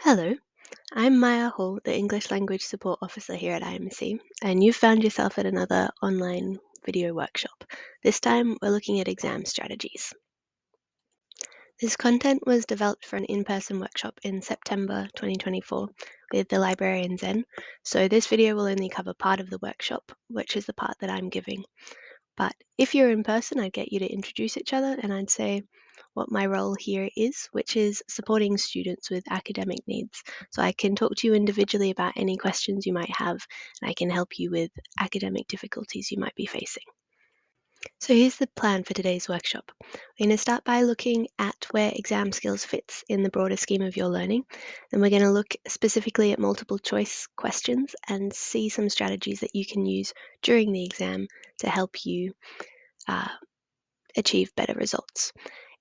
Hello, I'm Maya Hall, the English Language Support Officer here at IMC, and you've found yourself at another online video workshop. This time we're looking at exam strategies. This content was developed for an in-person workshop in September 2024 with the librarian Zen, so this video will only cover part of the workshop, which is the part that I'm giving. But if you're in person, I'd get you to introduce each other and I'd say what my role here is, which is supporting students with academic needs. So I can talk to you individually about any questions you might have, and I can help you with academic difficulties you might be facing. So here's the plan for today's workshop. We're going to start by looking at where exam skills fits in the broader scheme of your learning. Then we're going to look specifically at multiple choice questions and see some strategies that you can use during the exam to help you achieve better results.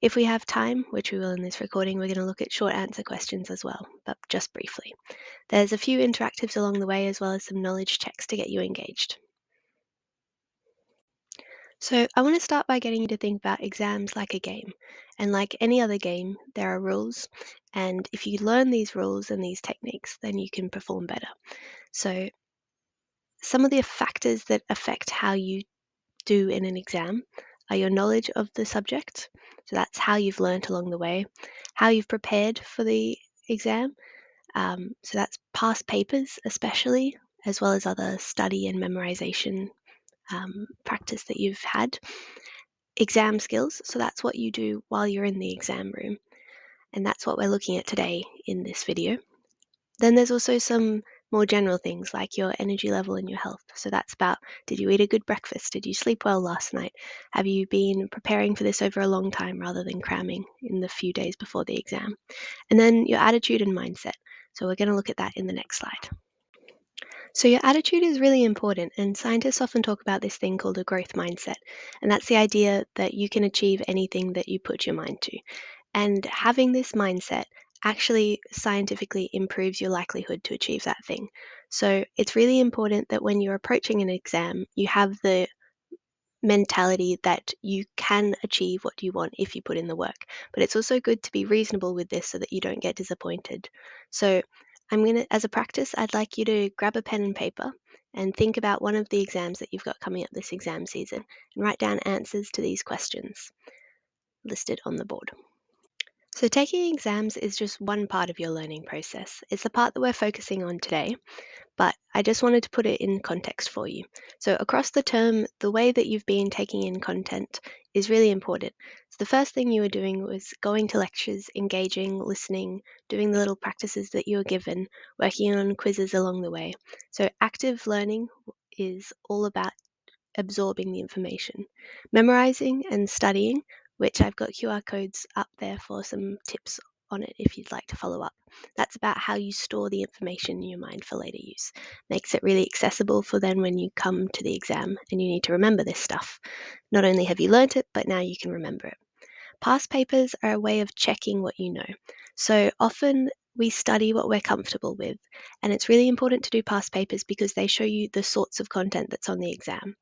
If we have time, which we will in this recording, we're going to look at short answer questions as well, but just briefly. There's a few interactives along the way as well as some knowledge checks to get you engaged. So I want to start by getting you to think about exams like a game. And like any other game, there are rules. And if you learn these rules and these techniques, then you can perform better. So some of the factors that affect how you do in an exam are your knowledge of the subject. So that's how you've learnt along the way, how you've prepared for the exam. So that's past papers, especially, as well as other study and memorization practice that you've had. Exam skills, so that's what you do while you're in the exam room. And that's what we're looking at today in this video. Then there's also some more general things like your energy level and your health. So that's about, did you eat a good breakfast? Did you sleep well last night? Have you been preparing for this over a long time rather than cramming in the few days before the exam? And then your attitude and mindset. So we're going to look at that in the next slide. So your attitude is really important, and scientists often talk about this thing called a growth mindset. And that's the idea that you can achieve anything that you put your mind to. And having this mindset actually scientifically improves your likelihood to achieve that thing. So it's really important that when you're approaching an exam, you have the mentality that you can achieve what you want if you put in the work. But it's also good to be reasonable with this so that you don't get disappointed. So as a practice, I'd like you to grab a pen and paper and think about one of the exams that you've got coming up this exam season and write down answers to these questions listed on the board. So taking exams is just one part of your learning process. It's the part that we're focusing on today, but I just wanted to put it in context for you. So across the term, the way that you've been taking in content is really important. So the first thing you were doing was going to lectures, engaging, listening, doing the little practices that you were given, working on quizzes along the way. So active learning is all about absorbing the information. Memorizing and studying, which I've got QR codes up there for some tips on it if you'd like to follow up. That's about how you store the information in your mind for later use. Makes it really accessible for then when you come to the exam and you need to remember this stuff. Not only have you learnt it, but now you can remember it. Past papers are a way of checking what you know. So often we study what we're comfortable with, and it's really important to do past papers because they show you the sorts of content that's on the exam.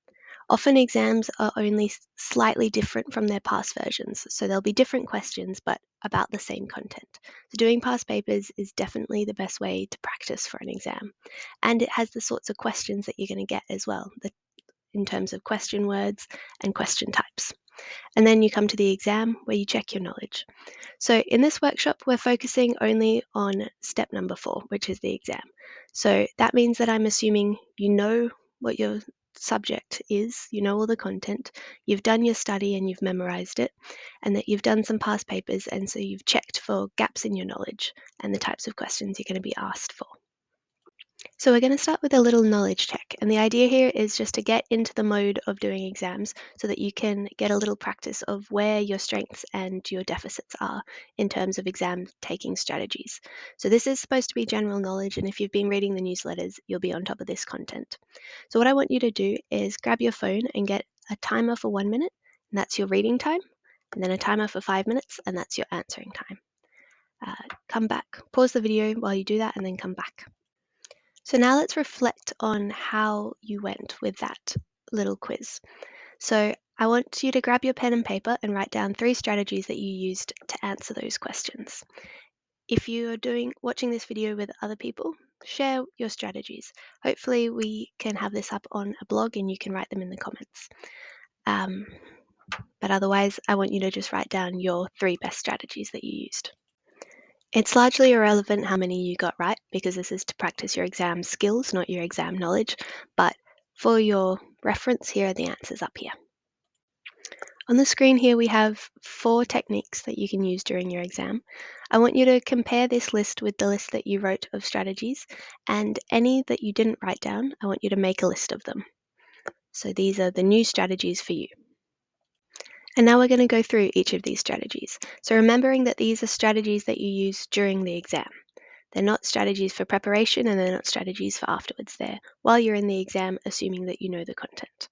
Often exams are only slightly different from their past versions, so there'll be different questions but about the same content. So doing past papers is definitely the best way to practice for an exam. And it has the sorts of questions that you're going to get as well, in terms of question words and question types. And then you come to the exam where you check your knowledge. So in this workshop, we're focusing only on step number 4, which is the exam. So that means that I'm assuming you know what your subject is, you know all the content, you've done your study and you've memorized it, and that you've done some past papers, and so you've checked for gaps in your knowledge and the types of questions you're going to be asked for. So we're going to start with a little knowledge check, and the idea here is just to get into the mode of doing exams so that you can get a little practice of where your strengths and your deficits are in terms of exam taking strategies. So this is supposed to be general knowledge, and if you've been reading the newsletters, you'll be on top of this content. So what I want you to do is grab your phone and get a timer for 1 minute, and that's your reading time, and then a timer for 5 minutes, and that's your answering time. Come back, pause the video while you do that, and then come back. So now let's reflect on how you went with that little quiz. So I want you to grab your pen and paper and write down 3 strategies that you used to answer those questions. If you are watching this video with other people, share your strategies. Hopefully we can have this up on a blog and you can write them in the comments. But otherwise, I want you to just write down your 3 best strategies that you used. It's largely irrelevant how many you got right because this is to practice your exam skills, not your exam knowledge. But for your reference, here are the answers up here. On the screen here, we have 4 techniques that you can use during your exam. I want you to compare this list with the list that you wrote of strategies, and any that you didn't write down, I want you to make a list of them. So these are the new strategies for you. And now we're going to go through each of these strategies. So remembering that these are strategies that you use during the exam. They're not strategies for preparation and they're not strategies for afterwards. They're while you're in the exam, assuming that you know the content.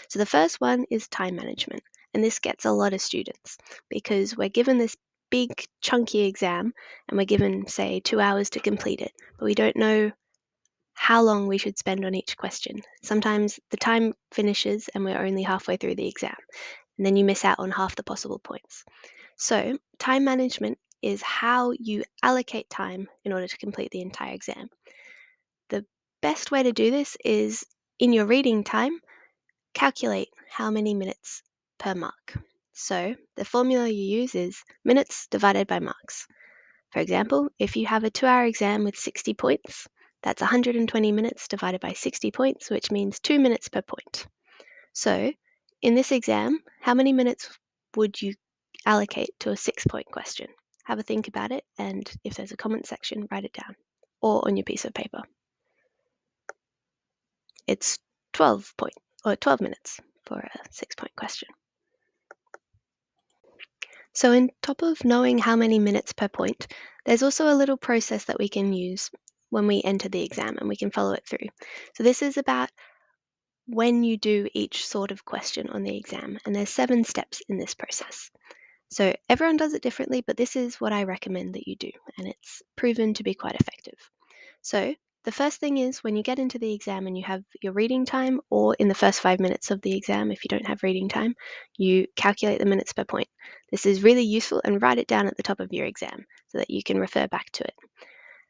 So the first one is time management. And this gets a lot of students because we're given this big chunky exam and we're given, say, 2 hours to complete it, but we don't know how long we should spend on each question. Sometimes the time finishes and we're only halfway through the exam, and then you miss out on half the possible points. So time management is how you allocate time in order to complete the entire exam. The best way to do this is in your reading time, calculate how many minutes per mark. So the formula you use is minutes divided by marks. For example, if you have a 2-hour exam with 60 points, that's 120 minutes divided by 60 points, which means 2 minutes per point. So in this exam, how many minutes would you allocate to a 6-point question? Have a think about it, and if there's a comment section, write it down or on your piece of paper. It's 12 minutes for a 6-point question. So on top of knowing how many minutes per point, there's also a little process that we can use when we enter the exam and we can follow it through. So this is about when you do each sort of question on the exam, and there's 7 steps in this process. So everyone does it differently, but this is what I recommend that you do, and it's proven to be quite effective. So the first thing is when you get into the exam and you have your reading time, or in the first 5 minutes of the exam, if you don't have reading time, you calculate the minutes per point. This is really useful, and write it down at the top of your exam so that you can refer back to it.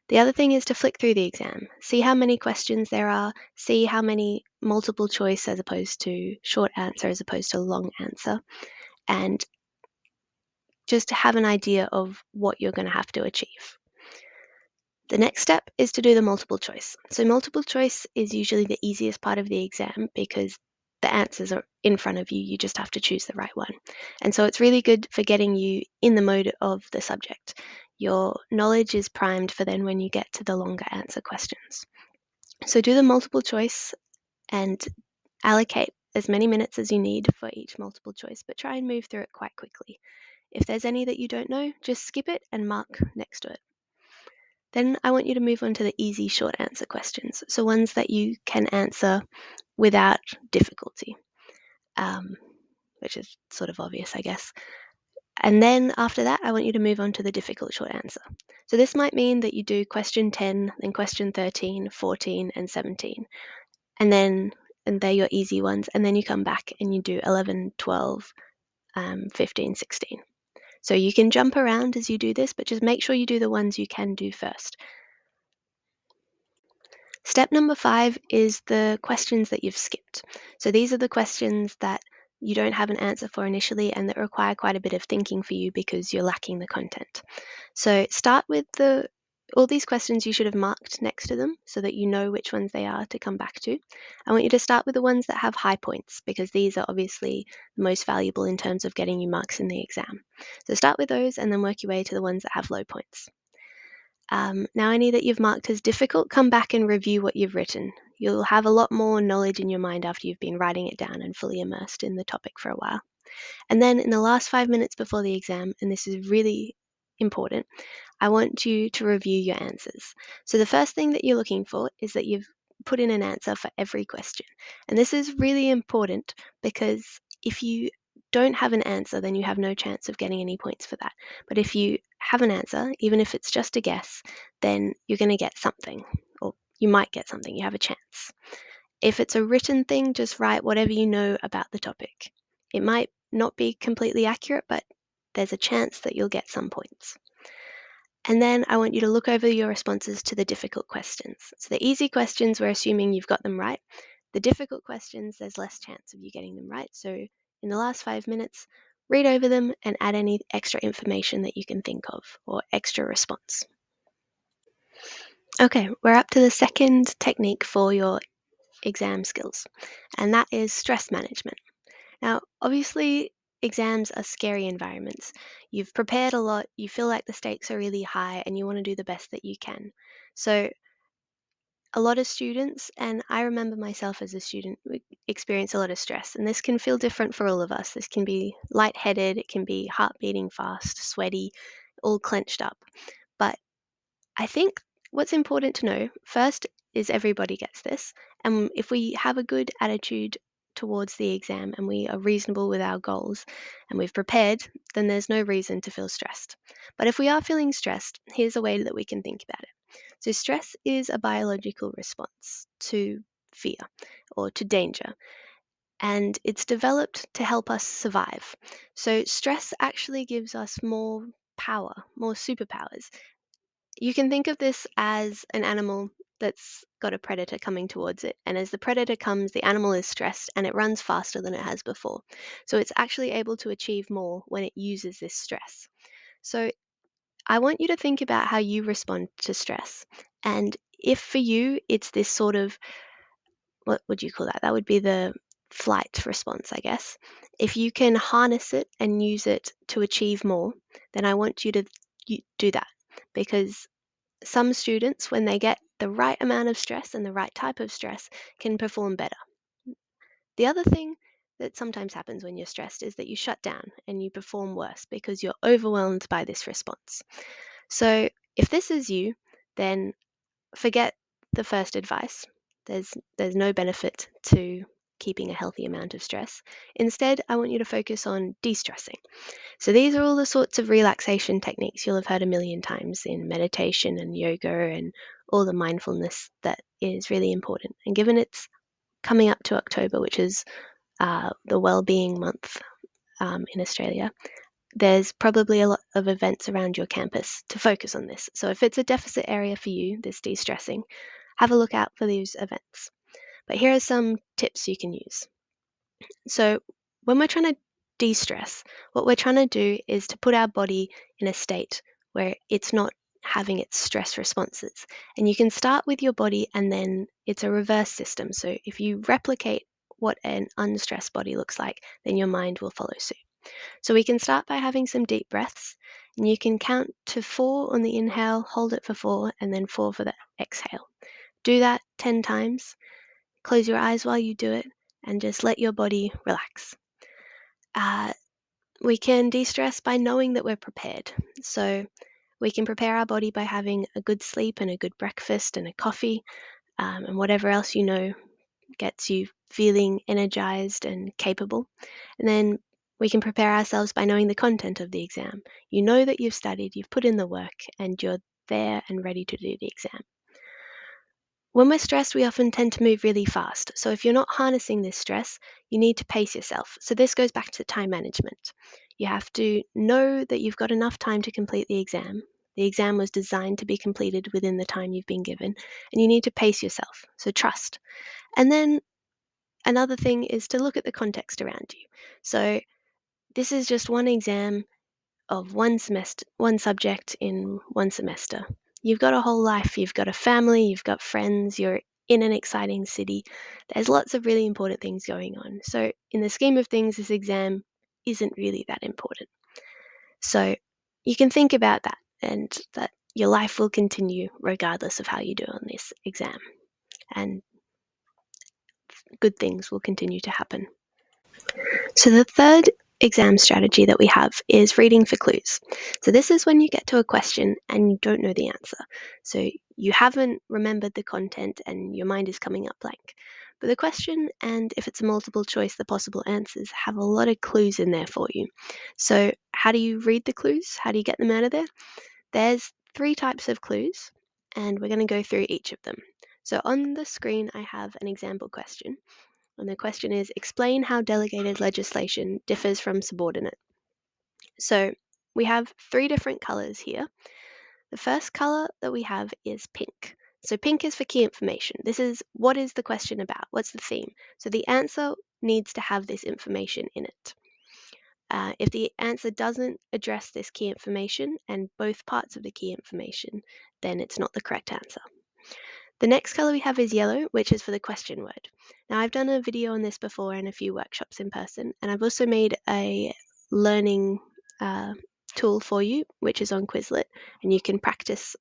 The other thing is to flick through the exam, see how many questions there are, see how many multiple choice as opposed to short answer as opposed to long answer, and just to have an idea of what you're going to have to achieve. The next step is to do the multiple choice. So multiple choice is usually the easiest part of the exam because the answers are in front of you. You just have to choose the right one. And so it's really good for getting you in the mode of the subject. Your knowledge is primed for then when you get to the longer answer questions. So do the multiple choice and allocate as many minutes as you need for each multiple choice, but try and move through it quite quickly. If there's any that you don't know, just skip it and mark next to it. Then I want you to move on to the easy short answer questions, so ones that you can answer without difficulty, which is sort of obvious, I guess. And then after that, I want you to move on to the difficult short answer. So this might mean that you do question 10, then question 13, 14, and 17. And they're your easy ones. And then you come back and you do 11, 12, 15, 16. So you can jump around as you do this, but just make sure you do the ones you can do first. Step number 5 is the questions that you've skipped. So these are the questions that you don't have an answer for initially and that require quite a bit of thinking for you because you're lacking the content. So start with all these questions you should have marked next to them so that you know which ones they are to come back to. I want you to start with the ones that have high points because these are obviously the most valuable in terms of getting you marks in the exam. So start with those and then work your way to the ones that have low points. Now any that you've marked as difficult, come back and review what you've written. You'll have a lot more knowledge in your mind after you've been writing it down and fully immersed in the topic for a while. And then in the last 5 minutes before the exam, and this is really important, I want you to review your answers. So the first thing that you're looking for is that you've put in an answer for every question. And this is really important because if you don't have an answer, then you have no chance of getting any points for that. But if you have an answer, even if it's just a guess, then you're going to get something, or you might get something, you have a chance. If it's a written thing, just write whatever you know about the topic. It might not be completely accurate, but there's a chance that you'll get some points. And then I want you to look over your responses to the difficult questions. So the easy questions, we're assuming you've got them right. The difficult questions, there's less chance of you getting them right. So in the last 5 minutes, read over them and add any extra information that you can think of or extra response. Okay, we're up to the second technique for your exam skills, and that is stress management. Now, obviously, exams are scary environments. You've prepared a lot, you feel like the stakes are really high, and you want to do the best that you can. So, a lot of students, and I remember myself as a student, experience a lot of stress, and this can feel different for all of us. This can be lightheaded, it can be heart beating fast, sweaty, all clenched up. But I think what's important to know first is everybody gets this. And if we have a good attitude towards the exam and we are reasonable with our goals and we've prepared, then there's no reason to feel stressed. But if we are feeling stressed, here's a way that we can think about it. So, stress is a biological response to fear or to danger, and it's developed to help us survive. So, stress actually gives us more power, more superpowers. You can think of this as an animal that's got a predator coming towards it. And as the predator comes, the animal is stressed and it runs faster than it has before. So it's actually able to achieve more when it uses this stress. So I want you to think about how you respond to stress. And if for you it's this sort of, what would you call that? That would be the flight response, I guess. If you can harness it and use it to achieve more, then I want you to do that, because some students, when they get the right amount of stress and the right type of stress, can perform better. The other thing that sometimes happens when you're stressed is that you shut down and you perform worse because you're overwhelmed by this response. So, if this is you, then forget the first advice. There's no benefit to keeping a healthy amount of stress. Instead, I want you to focus on de-stressing. So these are all the sorts of relaxation techniques you'll have heard a million times in meditation and yoga and all the mindfulness that is really important. And given it's coming up to October, which is the well-being month in Australia, there's probably a lot of events around your campus to focus on this. So if it's a deficit area for you, this de-stressing, have a look out for these events. But here are some tips you can use. So when we're trying to de-stress, what we're trying to do is to put our body in a state where it's not having its stress responses. And you can start with your body and then it's a reverse system. So if you replicate what an unstressed body looks like, then your mind will follow suit. So we can start by having some deep breaths, and you can count to 4 on the inhale, hold it for 4, and then 4 for the exhale. Do that 10 times. Close your eyes while you do it and just let your body relax. We can de-stress by knowing that we're prepared. So we can prepare our body by having a good sleep and a good breakfast and a coffee, and whatever else you know gets you feeling energized and capable. And then we can prepare ourselves by knowing the content of the exam. You know that you've studied, you've put in the work, and you're there and ready to do the exam. When we're stressed, we often tend to move really fast. So if you're not harnessing this stress, you need to pace yourself. So this goes back to time management. You have to know that you've got enough time to complete the exam. The exam was designed to be completed within the time you've been given, and you need to pace yourself. So trust. And then another thing is to look at the context around you. So this is just one exam of one subject in one semester. You've got a whole life, you've got a family, you've got friends, you're in an exciting city. There's lots of really important things going on. So, in the scheme of things, this exam isn't really that important. So, you can think about that and that your life will continue regardless of how you do on this exam, and good things will continue to happen. So the third exam strategy that we have is reading for clues. So this is when you get to a question and you don't know the answer. So you haven't remembered the content and your mind is coming up blank. But the question, and if it's a multiple choice, the possible answers have a lot of clues in there for you. So how do you read the clues? How do you get them out of there? There's 3 types of clues, and we're going to go through each of them. So on the screen, I have an example question. And the question is, explain how delegated legislation differs from subordinate. So we have 3 different colours here. The first color that we have is pink. So pink is for key information. This is what is the question about? What's the theme? So the answer needs to have this information in it. If the answer doesn't address this key information and both parts of the key information, then it's not the correct answer. The next color we have is yellow, which is for the question word. Now, I've done a video on this before and a few workshops in person, and I've also made a learning tool for you, which is on Quizlet, and you can practice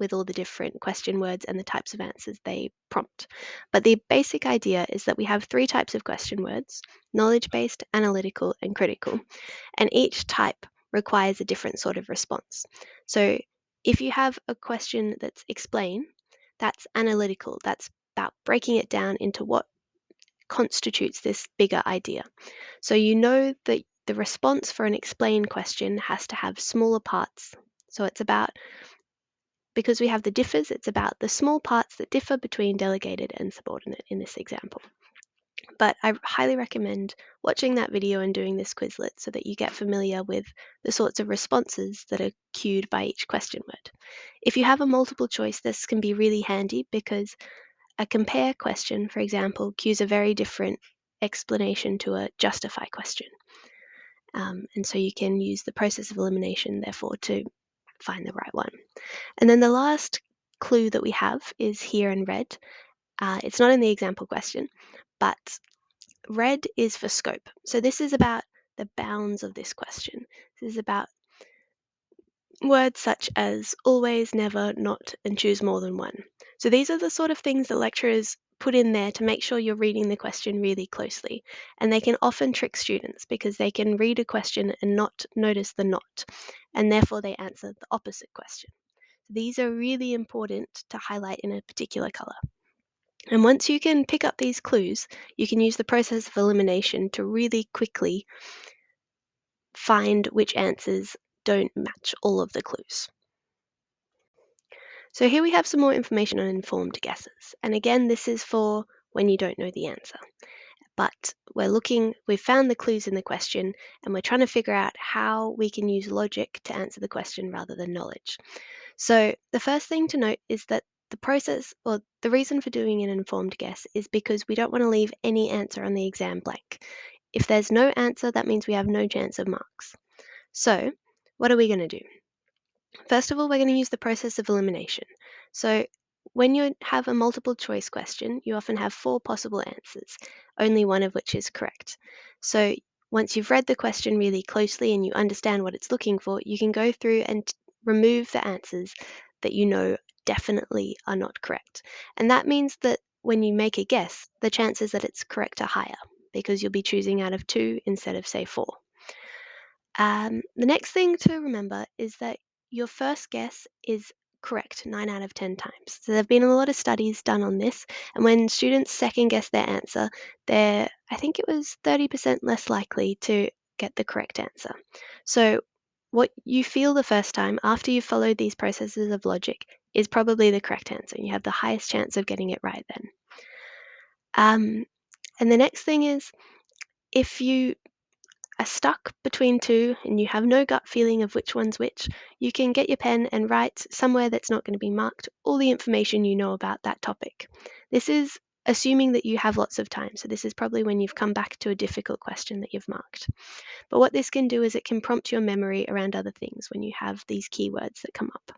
with all the different question words and the types of answers they prompt. But the basic idea is that we have 3 types of question words: knowledge-based, analytical, and critical. And each type requires a different sort of response. So if you have a question that's explain, that's analytical. That's about breaking it down into what constitutes this bigger idea. So you know that the response for an explain question has to have smaller parts. So it's about, because we have the differs, it's about the small parts that differ between delegated and subordinate in this example. But I highly recommend watching that video and doing this Quizlet so that you get familiar with the sorts of responses that are cued by each question word. If you have a multiple choice, this can be really handy because a compare question, for example, cues a very different explanation to a justify question. And so you can use the process of elimination, therefore, to find the right one. And then the last clue that we have is here in red. It's not in the example question, but red is for scope. So this is about the bounds of this question. This is about words such as always, never, not, and choose more than one. So these are the sort of things that lecturers put in there to make sure you're reading the question really closely. And they can often trick students because they can read a question and not notice the not, and therefore they answer the opposite question. These are really important to highlight in a particular color. And once you can pick up these clues, you can use the process of elimination to really quickly find which answers don't match all of the clues. So here we have some more information on informed guesses. And again, this is for when you don't know the answer. But we've found the clues in the question, and we're trying to figure out how we can use logic to answer the question rather than knowledge. So the first thing to note is that the process, or the reason for doing an informed guess, is because we don't want to leave any answer on the exam blank. If there's no answer, that means we have no chance of marks. So what are we going to do? First of all, we're going to use the process of elimination. So when you have a multiple choice question, you often have 4 possible answers, only one of which is correct. So once you've read the question really closely and you understand what it's looking for, you can go through and remove the answers that you know definitely are not correct. And that means that when you make a guess, the chances that it's correct are higher because you'll be choosing out of 2 instead of, say, 4. The next thing to remember is that your first guess is correct 9 out of 10 times. So there have been a lot of studies done on this, and when students second guess their answer, I think it was 30% less likely to get the correct answer. So what you feel the first time after you've followed these processes of logic is probably the correct answer. You have the highest chance of getting it right then. And the next thing is, if you are stuck between 2 and you have no gut feeling of which one's which, you can get your pen and write somewhere that's not going to be marked all the information you know about that topic. This is assuming that you have lots of time, so this is probably when you've come back to a difficult question that you've marked. But what this can do is it can prompt your memory around other things when you have these keywords that come up.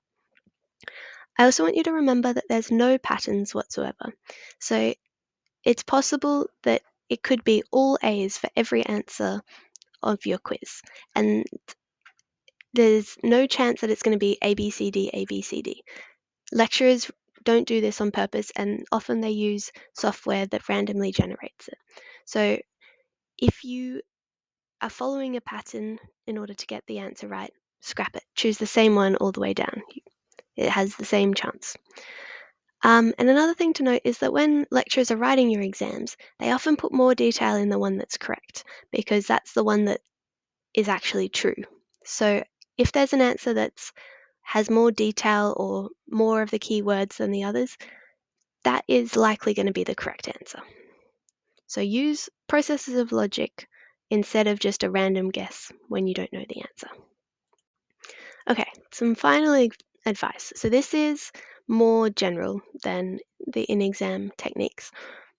I also want you to remember that there's no patterns whatsoever. So it's possible that it could be all A's for every answer of your quiz. And there's no chance that it's going to be A, B, C, D, A, B, C, D. Lecturers don't do this on purpose, and often they use software that randomly generates it. So if you are following a pattern in order to get the answer right, scrap it. Choose the same one all the way down. It has the same chance. And another thing to note is that when lecturers are writing your exams, they often put more detail in the one that's correct, because that's the one that is actually true. So if there's an answer that has more detail or more of the keywords than the others, that is likely going to be the correct answer. So use processes of logic instead of just a random guess when you don't know the answer. Okay, some final advice. So this is more general than the in-exam techniques,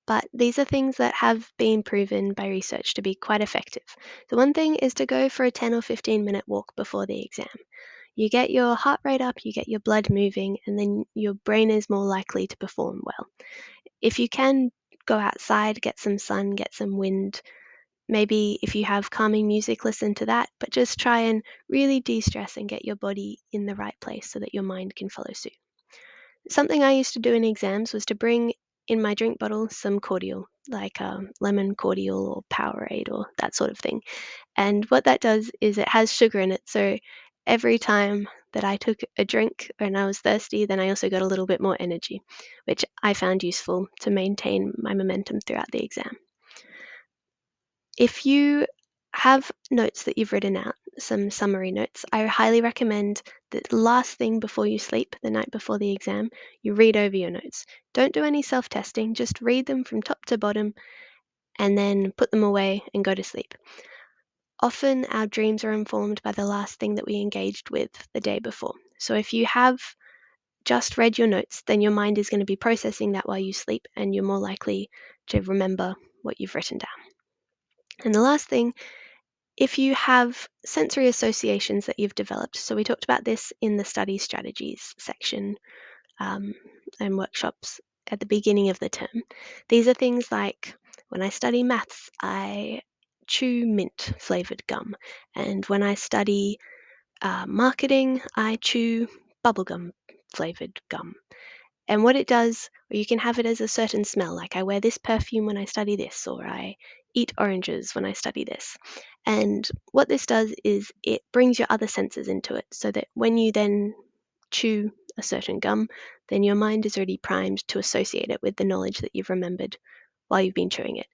but these are things that have been proven by research to be quite effective. The one thing is to go for a 10 or 15-minute walk before the exam. You get your heart rate up, you get your blood moving, and then your brain is more likely to perform well. If you can, go outside, get some sun, get some wind. Maybe if you have calming music, listen to that, but just try and really de-stress and get your body in the right place so that your mind can follow suit. Something I used to do in exams was to bring in my drink bottle some cordial, like lemon cordial or Powerade or that sort of thing. And what that does is it has sugar in it. So every time that I took a drink and I was thirsty, then I also got a little bit more energy, which I found useful to maintain my momentum throughout the exam. If you have notes that you've written out, some summary notes, I highly recommend that the last thing before you sleep, the night before the exam, you read over your notes. Don't do any self-testing, just read them from top to bottom and then put them away and go to sleep. Often our dreams are informed by the last thing that we engaged with the day before. So if you have just read your notes, then your mind is going to be processing that while you sleep and you're more likely to remember what you've written down. And the last thing, if you have sensory associations that you've developed, so we talked about this in the study strategies section and workshops at the beginning of the term. These are things like when I study maths, I chew mint flavored gum, and when I study marketing, I chew bubblegum flavored gum. And what it does, or you can have it as a certain smell, like I wear this perfume when I study this, or I eat oranges when I study this. And what this does is it brings your other senses into it, so that when you then chew a certain gum, then your mind is already primed to associate it with the knowledge that you've remembered while you've been chewing it.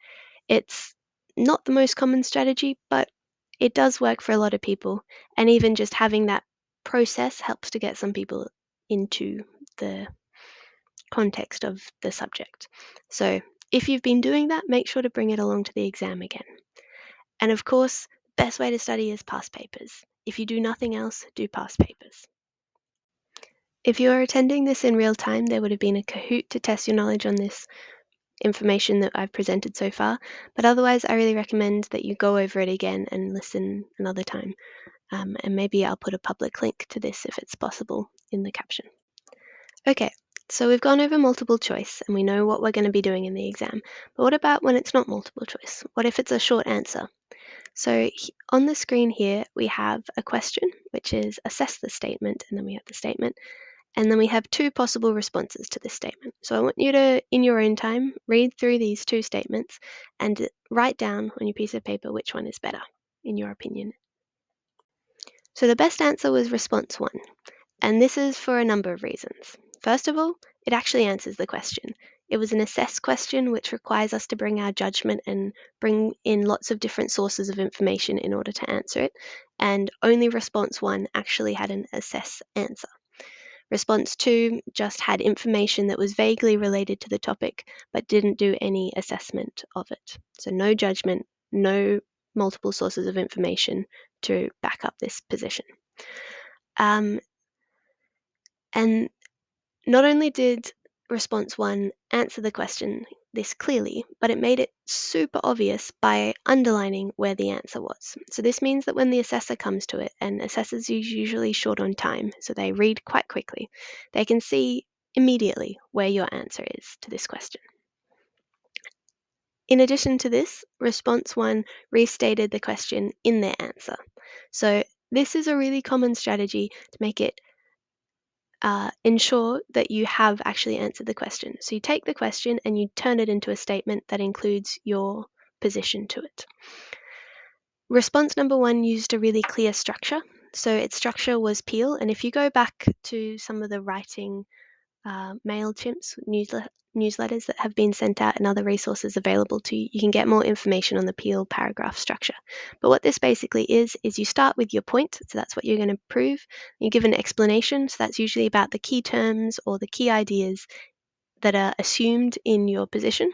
It's not the most common strategy, but it does work for a lot of people. And even just having that process helps to get some people into the context of the subject. So if you've been doing that, make sure to bring it along to the exam again. And of course, best way to study is past papers. If you do nothing else, do past papers. If you are attending this in real time, there would have been a Kahoot to test your knowledge on this information that I've presented so far, but otherwise I really recommend that you go over it again and listen another time. And maybe I'll put a public link to this if it's possible in the caption. Okay, so we've gone over multiple choice and we know what we're going to be doing in the exam, but what about when it's not multiple choice? What if it's a short answer? So on the screen here, we have a question, which is assess the statement, and then we have the statement. And then we have two possible responses to this statement. So I want you to, in your own time, read through these two statements and write down on your piece of paper which one is better, in your opinion. So the best answer was response one, and this is for a number of reasons. First of all, it actually answers the question. It was an assess question, which requires us to bring our judgment and bring in lots of different sources of information in order to answer it, and only response one actually had an assess answer. Response 2 just had information that was vaguely related to the topic but didn't do any assessment of it. So no judgment, no multiple sources of information to back up this position. And not only did response 1 answer the question this clearly, but it made it super obvious by underlining where the answer was. So this means that when the assessor comes to it, and assessors are usually short on time, so they read quite quickly, they can see immediately where your answer is to this question. In addition to this, response 1 restated the question in their answer. So this is a really common strategy to make it ensure that you have actually answered the question. So you take the question and you turn it into a statement that includes your position to it. Response number 1 used a really clear structure. So its structure was Peel, and if you go back to some of the writing MailChimp's newsletters that have been sent out and other resources available to you, you can get more information on the Peel paragraph structure. But what this basically is you start with your point, so that's what you're going to prove. You give an explanation, so that's usually about the key terms or the key ideas that are assumed in your position.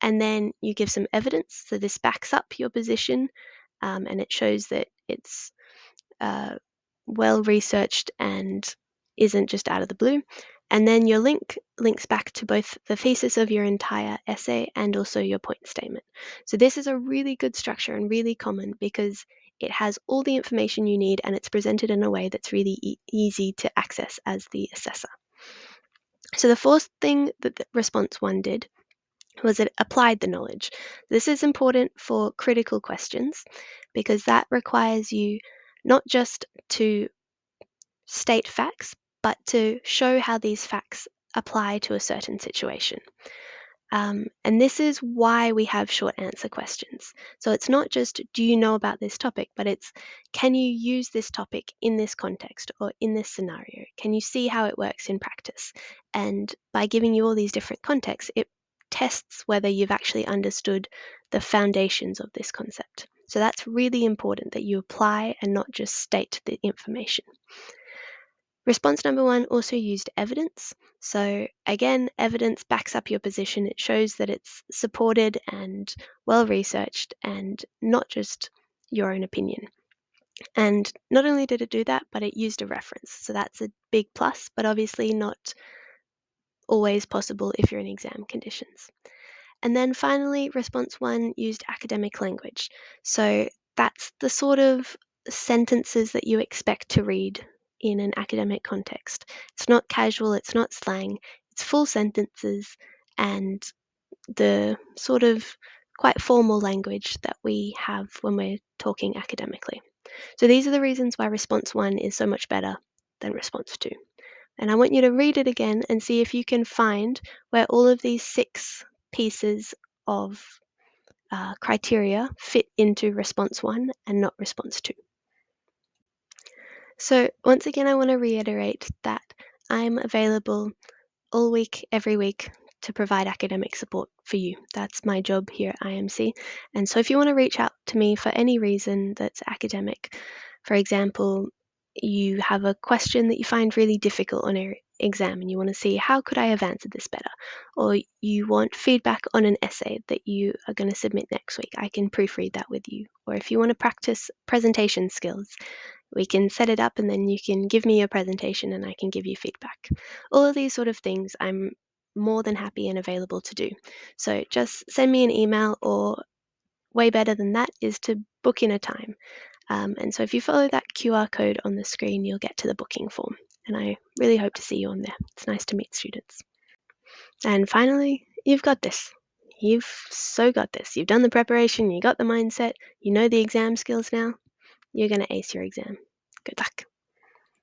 And then you give some evidence, so this backs up your position, and it shows that it's well researched and isn't just out of the blue. And then your link links back to both the thesis of your entire essay and also your point statement. So this is a really good structure and really common because it has all the information you need and it's presented in a way that's really easy to access as the assessor. So the fourth thing that the response one did was it applied the knowledge. This is important for critical questions because that requires you not just to state facts, but to show how these facts apply to a certain situation. And this is why we have short answer questions. So it's not just, do you know about this topic, but it's, can you use this topic in this context or in this scenario? Can you see how it works in practice? And by giving you all these different contexts, it tests whether you've actually understood the foundations of this concept. So that's really important that you apply and not just state the information. Response number one also used evidence. So again, evidence backs up your position. It shows that it's supported and well researched and not just your own opinion. And not only did it do that, but it used a reference. So that's a big plus, but obviously not always possible if you're in exam conditions. And then finally, response one used academic language. So that's the sort of sentences that you expect to read in an academic context. It's not casual, it's not slang, it's full sentences and the sort of quite formal language that we have when we're talking academically. So these are the reasons why response one is so much better than response two. And I want you to read it again and see if you can find where all of these 6 pieces of criteria fit into response one and not response two. So once again, I want to reiterate that I'm available all week, every week to provide academic support for you. That's my job here at IMC. And so if you want to reach out to me for any reason that's academic, for example, you have a question that you find really difficult on your exam and you want to see how could I have answered this better, or you want feedback on an essay that you are going to submit next week, I can proofread that with you. Or if you want to practice presentation skills, we can set it up and then you can give me your presentation and I can give you feedback. All of these sort of things I'm more than happy and available to do. So just send me an email, or way better than that is to book in a time. And so if you follow that QR code on the screen, you'll get to the booking form. And I really hope to see you on there. It's nice to meet students. And finally, you've got this. You've so got this. You've done the preparation, you got the mindset, you know the exam skills now. You're going to ace your exam. Good luck.